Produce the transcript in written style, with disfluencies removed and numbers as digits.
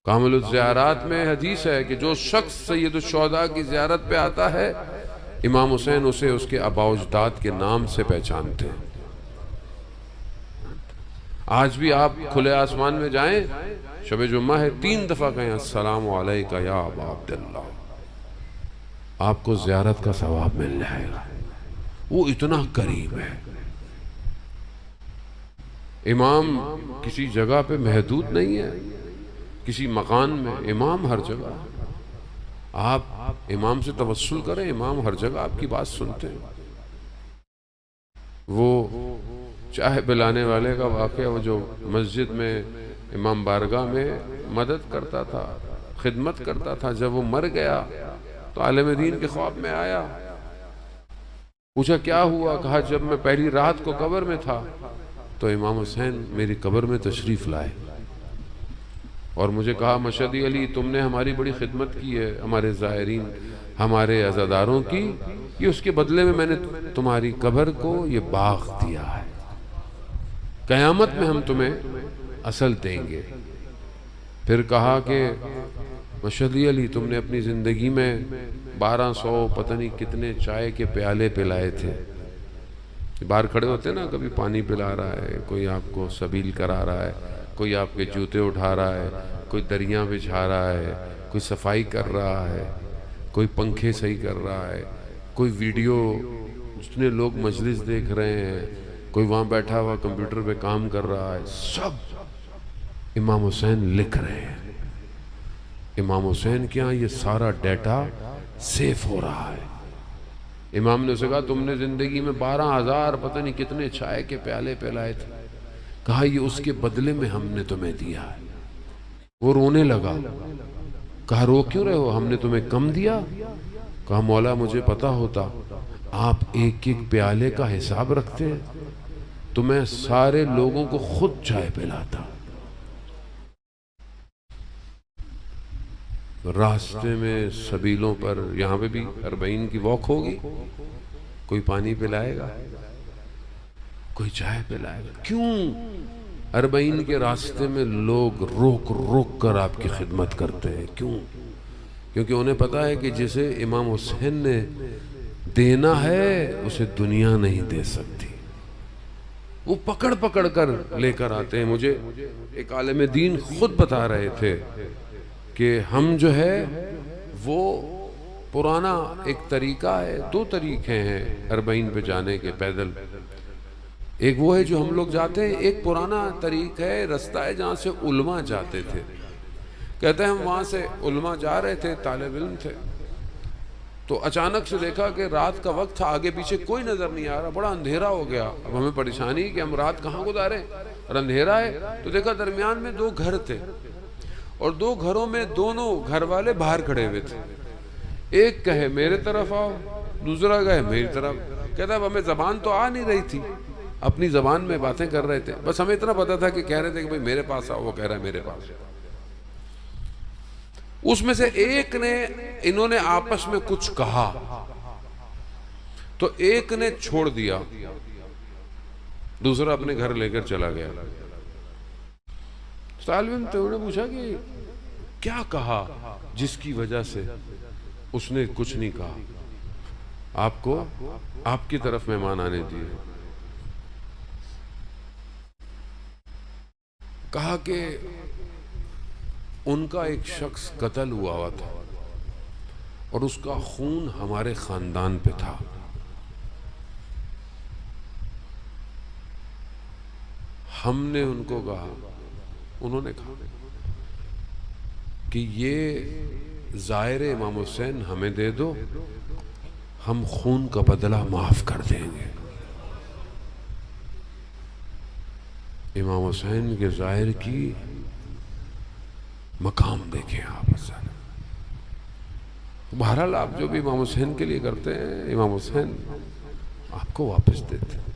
کامل الزیارات میں حدیث ہے کہ جو شخص سید الشہداء کی زیارت پہ آتا ہے امام حسین اسے اس کے آباء و اجداد کے نام سے پہچانتے ہیں۔ آج بھی آپ کھلے آسمان میں جائیں، شب جمعہ ہے، 3 دفعہ کہیں السلام علیکہ یا ابا عبداللہ، آپ کو زیارت کا ثواب مل جائے گا۔ وہ اتنا قریب ہے۔ امام کسی جگہ پہ محدود نہیں ہے، کسی مکان میں، امام ہر جگہ۔ آپ امام سے توسل کریں، امام ہر جگہ آپ کی بات سنتے ہیں۔ وہ چائے پلانے والے کا واقعہ، وہ جو مسجد میں امام بارگاہ میں مدد کرتا تھا، خدمت کرتا تھا، جب وہ مر گیا تو عالم دین کے خواب میں آیا، پوچھا کیا ہوا؟ کہا جب میں پہلی رات کو قبر میں تھا تو امام حسین میری قبر میں تشریف لائے اور مجھے کہا مشہدی علی تم نے ہماری بڑی خدمت کی ہے، ہمارے زائرین، ہمارے عزاداروں کی، یہ اس کے بدلے میں نے تمہاری قبر کو یہ باغ دیا ہے، قیامت میں ہم تمہیں اصل دیں گے۔ پھر کہا کہ مشہدی علی تم نے اپنی زندگی میں 1200 پتہ نہیں کتنے چائے کے پیالے پلائے تھے۔ باہر کھڑے ہوتے ہیں نا، کبھی پانی پلا رہا ہے، کوئی آپ کو سبیل کرا رہا ہے، کوئی آپ کے جوتے اٹھا رہا ہے، کوئی دریاں بچھا رہا ہے، کوئی صفائی کر رہا ہے، کوئی پنکھے صحیح کر رہا ہے، کوئی ویڈیو جتنے لوگ مجلس دیکھ رہے ہیں، کوئی وہاں بیٹھا ہوا کمپیوٹر پہ کام کر رہا ہے، سب امام حسین لکھ رہے ہیں۔ امام حسین کے ہاں یہ سارا ڈیٹا سیف ہو رہا ہے۔ امام نے اسے کہا تم نے زندگی میں 12,000 پتہ نہیں کتنے چائے کے پیالے پلائے تھے، کہا یہ اس کے بدلے میں ہم نے تمہیں دیا ہے۔ وہ رونے لگا، کہا رو کیوں رہے ہو؟ ہم نے تمہیں کم دیا؟ کہا مولا مجھے پتا ہوتا آپ ایک ایک پیالے کا حساب رکھتے ہیں تو میں سارے لوگوں کو خود چائے پلاتا۔ راستے میں سبیلوں پر، یہاں پہ بھی 40 کی واک ہوگی، کوئی پانی پلائے گا، کوئی چائے پلائے گا۔ کیوں؟ 40 کے راستے میں لوگ روک روک کر آپ کی خدمت کرتے ہیں۔ کیوں؟ کیونکہ انہیں پتا ہے کہ جسے امام حسین نے دینا ہے اسے دنیا نہیں دے سکتی۔ وہ پکڑ پکڑ کر لے کر آتے ہیں۔ مجھے ایک عالم دین خود بتا رہے تھے کہ ہم جو ہے وہ پرانا ایک طریقہ ہے، 2 طریقے ہیں 40 پہ جانے کے پیدل۔ ایک وہ ہے جو ہم لوگ جاتے ہیں، ایک پرانا طریقہ ہے، رستہ ہے جہاں سے علماء جاتے تھے۔ کہتے ہیں ہم وہاں سے علماء جا رہے تھے، طالب علم تھے، تو اچانک سے دیکھا کہ رات کا وقت تھا، آگے پیچھے کوئی نظر نہیں آ رہا، بڑا اندھیرا ہو گیا۔ اب ہمیں پریشانی کہ ہم رات کہاں گزاریں اور اندھیرا ہے، تو دیکھا درمیان میں 2 گھر تھے اور 2 گھروں میں دونوں گھر والے باہر کھڑے ہوئے تھے۔ ایک کہے میرے طرف آؤ، دوسرا کہے میری طرف۔ کہتا اب ہمیں زبان تو آ نہیں رہی تھی، اپنی زبان میں باتیں کر رہے تھے، بس ہمیں اتنا پتا تھا کہ کہہ رہے تھے کہ بھئی میرے پاس آؤ، وہ کہہ رہا ہے میرے پاس۔ اس میں سے ایک نے، انہوں نے آپس میں کچھ کہا تو ایک نے چھوڑ دیا، دوسرا اپنے گھر لے کر چلا گیا۔ طالب علم تو انہوں نے پوچھا کہ کیا کہا جس کی وجہ سے اس نے کچھ نہیں کہا؟ آپ کو آپ کی طرف مہمان آنے دیے۔ کہا کہ ان کا ایک شخص قتل ہوا تھا اور اس کا خون ہمارے خاندان پہ تھا۔ ہم نے ان کو کہا، انہوں نے کہا کہ یہ ظاہر امام حسین ہمیں دے دو، ہم خون کا بدلہ معاف کر دیں گے۔ امام حسین کے ظاہر کی مقام دیکھیں آپ۔ بہرحال آپ جو بھی امام حسین کے لیے کرتے ہیں، امام حسین آپ کو واپس دیتے ہیں۔